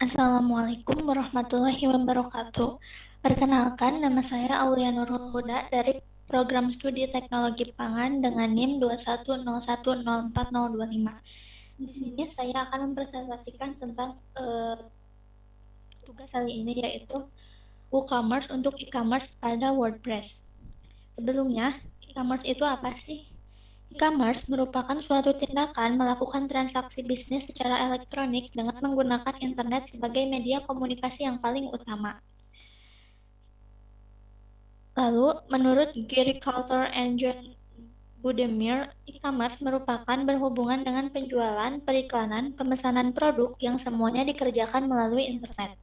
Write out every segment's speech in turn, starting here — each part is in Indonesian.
Assalamualaikum warahmatullahi wabarakatuh. Perkenalkan, nama saya Aulia Nurul Huda dari Program Studi Teknologi Pangan dengan NIM 210104025. Di sini saya akan mempresentasikan tentang tugas kali ini, yaitu WooCommerce untuk e-commerce pada WordPress. Sebelumnya, e-commerce itu apa sih? E-commerce merupakan suatu tindakan melakukan transaksi bisnis secara elektronik dengan menggunakan internet sebagai media komunikasi yang paling utama. Lalu, menurut Gary Coulter and John Budemir, e-commerce merupakan berhubungan dengan penjualan, periklanan, pemesanan produk yang semuanya dikerjakan melalui internet.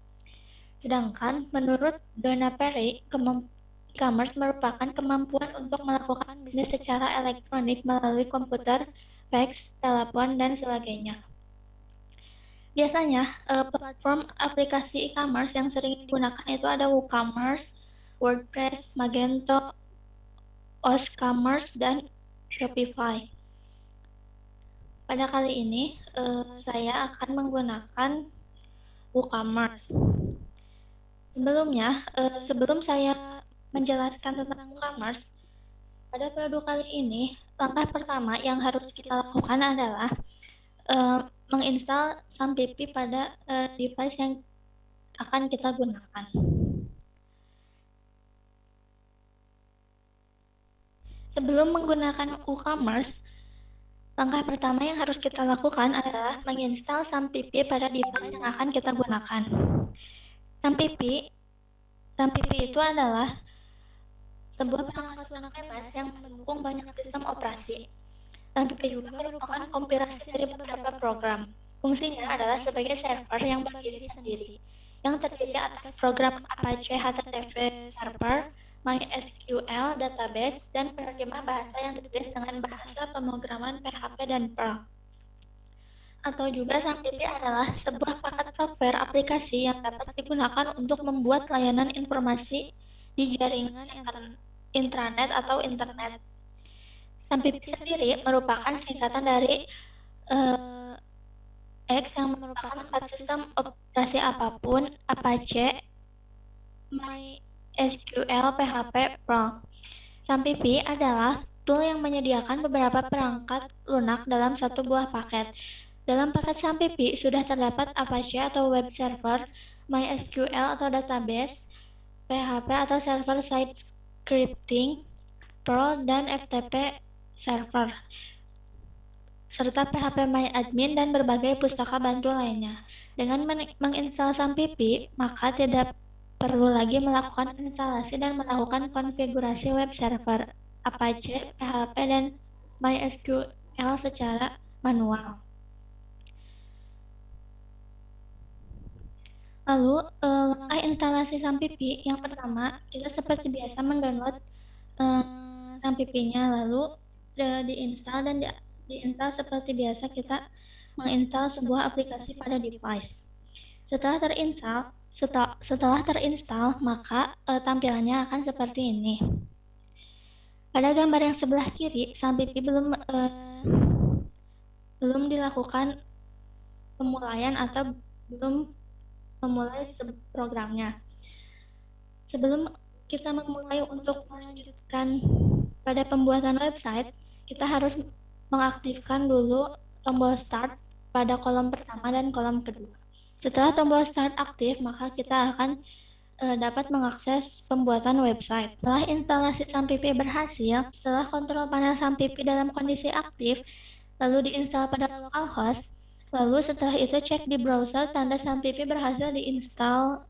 Sedangkan, menurut Donna Perry, e-commerce merupakan kemampuan untuk melakukan bisnis secara elektronik melalui komputer, fax, telepon, dan sebagainya. Biasanya, platform aplikasi e-commerce yang sering digunakan itu ada WooCommerce, WordPress, Magento, OSCommerce, dan Shopify. Pada kali ini, saya akan menggunakan WooCommerce. Sebelum saya menjelaskan tentang WooCommerce, pada produk kali ini, langkah pertama yang harus kita lakukan adalah menginstal SAMPP pada device yang akan kita gunakan. Sebelum menggunakan WooCommerce, langkah pertama yang harus kita lakukan adalah menginstal SAMPP pada device yang akan kita gunakan. SAMPP itu adalah sebuah perangkat lunak bebas yang mendukung banyak sistem operasi. SAMPP juga merupakan kompilasi dari beberapa program. Fungsinya adalah sebagai server yang berdiri sendiri, yang terdiri atas program Apache HTTP Server, MySQL database, dan penerjemah bahasa yang ditulis dengan bahasa pemrograman PHP dan Perl. Atau juga SAMPP adalah sebuah paket software aplikasi yang dapat digunakan untuk membuat layanan informasi di jaringan intranet atau internet. SAMPP sendiri merupakan singkatan dari X yang merupakan empat sistem operasi apapun, Apache, MySQL, PHP, Perl. SAMPP adalah tool yang menyediakan beberapa perangkat lunak dalam satu buah paket. Dalam paket SAMPP sudah terdapat Apache atau web server, MySQL atau database, PHP atau server-side scripting, Perl, dan FTP server, serta PHP MyAdmin dan berbagai pustaka bantu lainnya. Dengan menginstal SAMPP, maka tidak perlu lagi melakukan instalasi dan melakukan konfigurasi web server, Apache, PHP, dan MySQL secara manual. Lalu, langkah instalasi SAMPP yang pertama, kita seperti biasa mendownload SAMPP-nya, lalu diinstal dan diinstal seperti biasa kita menginstal sebuah aplikasi pada device. Setelah terinstall, maka tampilannya akan seperti ini. Pada gambar yang sebelah kiri, SAMPP belum dilakukan pemulaian atau belum memulai programnya. Sebelum kita memulai untuk melanjutkan pada pembuatan website, kita harus mengaktifkan dulu tombol start pada kolom pertama dan kolom kedua. Setelah tombol start aktif, maka kita akan dapat mengakses pembuatan website. Setelah instalasi SAMPP berhasil, setelah kontrol panel SAMPP dalam kondisi aktif, lalu diinstal pada localhost, lalu setelah itu cek di browser tanda SAMPP berhasil diinstal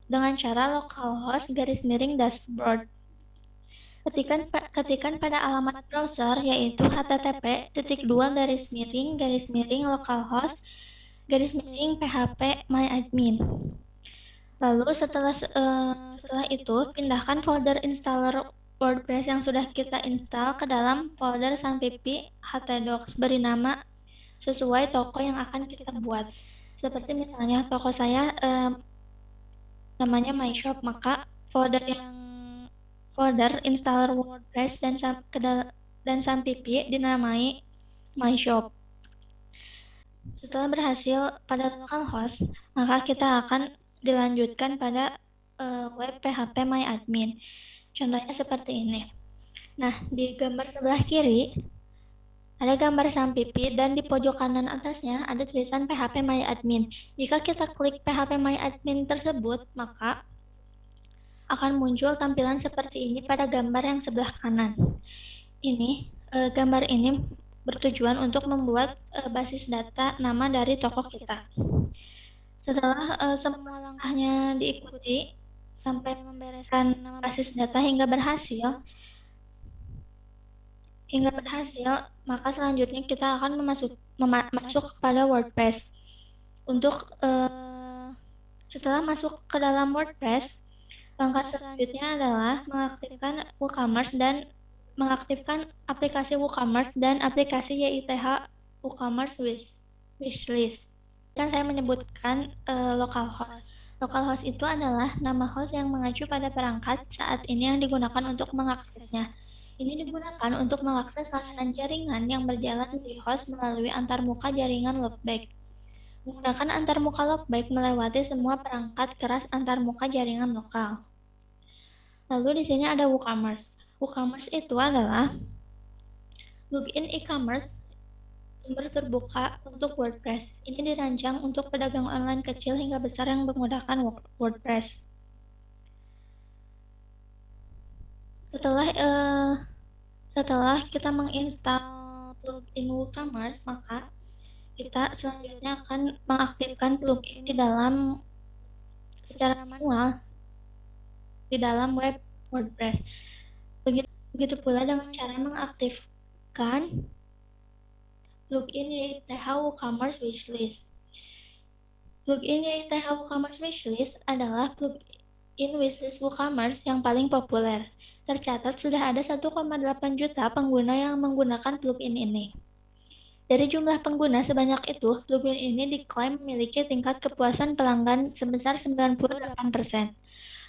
dengan cara localhost _dashboard. Ketikan pada alamat browser yaitu http://localhost/php myadmin. Lalu setelah itu pindahkan folder installer WordPress yang sudah kita install ke dalam folder SAMPP htdocs, beri nama sesuai toko yang akan kita buat. Seperti misalnya toko saya namanya MyShop, maka folder installer WordPress dan SAMPP dinamai MyShop. Setelah berhasil pada localhost, maka kita akan dilanjutkan pada web php-my-admin. Contohnya seperti ini. Nah, di gambar sebelah kiri ada gambar sampipi dan di pojok kanan atasnya ada tulisan php-my-admin. Jika kita klik php-my-admin tersebut, maka akan muncul tampilan seperti ini pada gambar yang sebelah kanan. Gambar ini bertujuan untuk membuat basis data nama dari toko kita. Setelah semua langkahnya diikuti sampai membereskan nama basis data hingga berhasil, maka selanjutnya kita akan masuk pada WordPress. Setelah masuk ke dalam WordPress, langkah selanjutnya adalah mengaktifkan WooCommerce dan mengaktifkan aplikasi WooCommerce dan aplikasi YITH WooCommerce Wishlist. Kan saya menyebutkan localhost. Localhost itu adalah nama host yang mengacu pada perangkat saat ini yang digunakan untuk mengaksesnya. Ini digunakan untuk mengakses layanan jaringan yang berjalan di host melalui antarmuka jaringan loopback. Menggunakan antarmuka loopback melewati semua perangkat keras antarmuka jaringan lokal. Lalu di sini ada WooCommerce. WooCommerce itu adalah plugin e-commerce sumber terbuka untuk WordPress. Ini dirancang untuk pedagang online kecil hingga besar yang menggunakan WordPress. Setelah kita menginstal plugin WooCommerce, maka kita selanjutnya akan mengaktifkan plugin secara manual di dalam web WordPress. Begitu pula dengan cara mengaktifkan plugin YITH WooCommerce Wishlist. Plugin YITH WooCommerce Wishlist adalah plugin wishlist WooCommerce yang paling populer. Tercatat sudah ada 1,8 juta pengguna yang menggunakan plugin ini. Dari jumlah pengguna sebanyak itu, plugin ini diklaim memiliki tingkat kepuasan pelanggan sebesar 98%.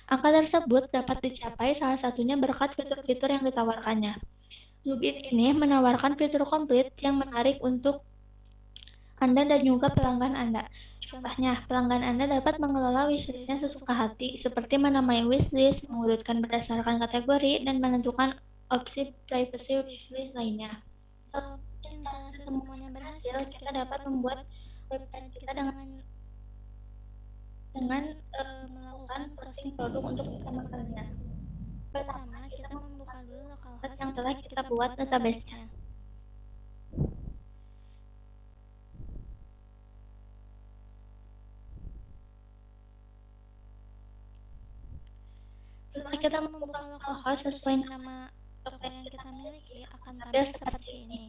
Angka tersebut dapat dicapai salah satunya berkat fitur-fitur yang ditawarkannya. Plugin ini menawarkan fitur komplit yang menarik untuk Anda dan juga pelanggan Anda. Contohnya, pelanggan Anda dapat mengelola wishlist-nya sesuka hati, seperti menamai wishlist, mengurutkan berdasarkan kategori, dan menentukan opsi privacy wishlist lainnya. Setelah semuanya berhasil, kita dapat membuat website kita dengan melakukan posting produk untuk pertama kalinya. Pertama, kita membuka dulu localhost yang telah kita buat database-nya. Setelah kita membuka localhost sesuai nama toko yang kita miliki, akan tampil seperti ini.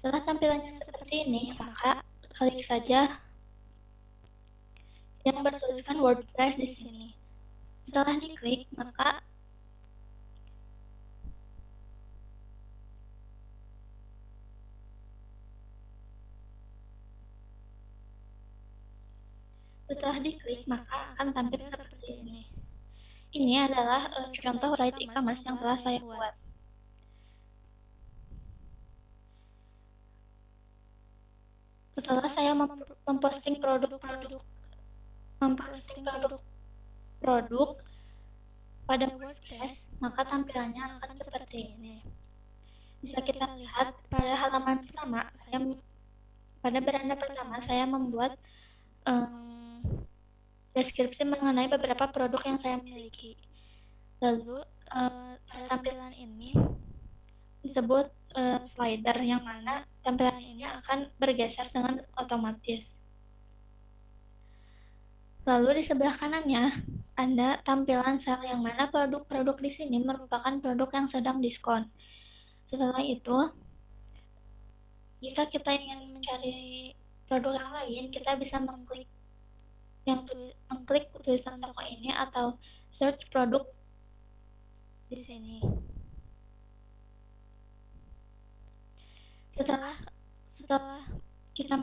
Setelah tampilannya seperti ini, maka klik saja yang bertuliskan WordPress di sini. Setelah diklik, maka akan tampil seperti ini. Ini adalah contoh website e-commerce yang telah saya buat. Setelah saya memposting produk pada WordPress, maka tampilannya akan seperti ini. Bisa kita lihat pada halaman pertama, pada beranda pertama saya membuat deskripsi mengenai beberapa produk yang saya miliki. Lalu pada tampilan ini disebut slider, yang mana tampilan ini akan bergeser dengan otomatis. Lalu di sebelah kanannya ada tampilan sel, yang mana produk-produk di sini merupakan produk yang sedang diskon. Setelah itu, jika kita ingin mencari produk yang lain, kita bisa mengklik tulisan toko ini atau search produk di sini. Setelah kita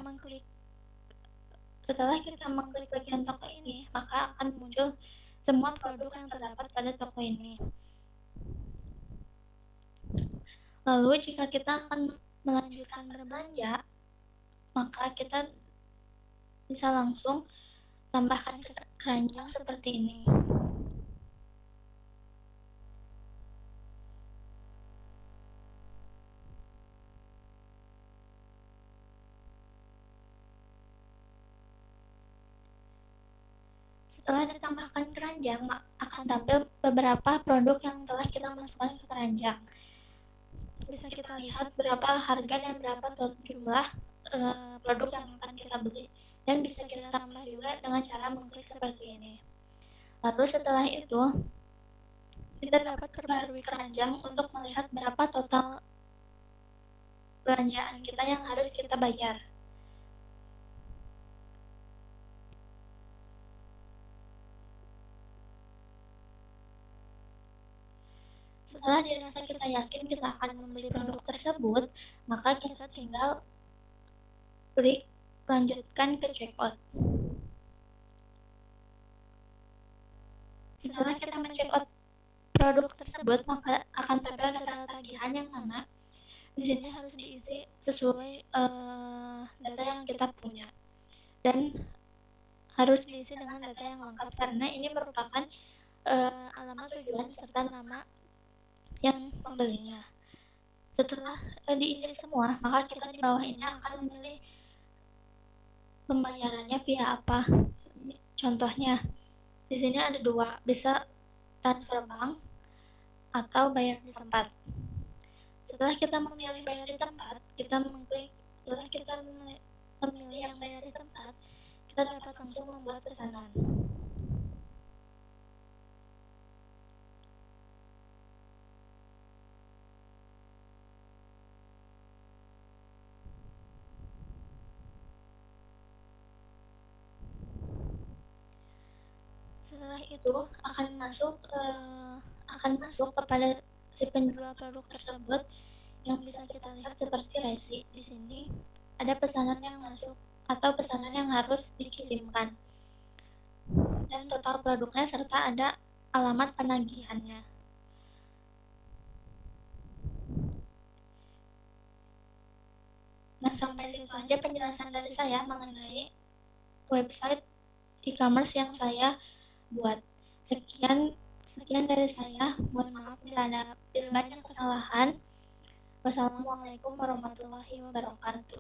mengklik bagian toko ini, maka akan muncul semua produk yang terdapat pada toko ini. Lalu jika kita akan melanjutkan berbelanja, maka kita bisa langsung tambahkan keranjang seperti ini. Setelah ditambahkan keranjang, akan tampil beberapa produk yang telah kita masukkan ke keranjang. Bisa kita lihat berapa harga dan berapa jumlah produk yang akan kita beli. Dan bisa kita tambah juga dengan cara mengklik seperti ini. Lalu setelah itu, kita dapat perbarui keranjang untuk melihat berapa total belanjaan kita yang harus kita bayar. Setelah dirasa kita yakin kita akan membeli produk tersebut, maka kita tinggal klik lanjutkan ke checkout. Setelah kita men-checkout produk tersebut, maka akan tampil data tagihan yang mana di sini harus diisi sesuai data yang kita punya dan harus diisi dengan data yang lengkap karena ini merupakan alamat tujuan serta nama yang membelinya. Setelah diisi semua, maka kita di bawah ini akan memilih pembayarannya via apa. Contohnya, di sini ada dua, bisa transfer bank atau bayar di tempat. Setelah kita memilih bayar di tempat, kita mengklik. Setelah kita memilih yang bayar di tempat, kita dapat langsung membuat pesanan. Setelah itu akan masuk kepada si penjual produk tersebut yang bisa kita lihat seperti resi. Di sini ada pesanan yang masuk atau pesanan yang harus dikirimkan dan total produknya serta ada alamat penagihannya. Nah, sampai situ aja penjelasan dari saya mengenai website e-commerce yang saya buat. Sekian dari saya. Mohon maaf bila ada banyak kesalahan. Wassalamualaikum warahmatullahi wabarakatuh.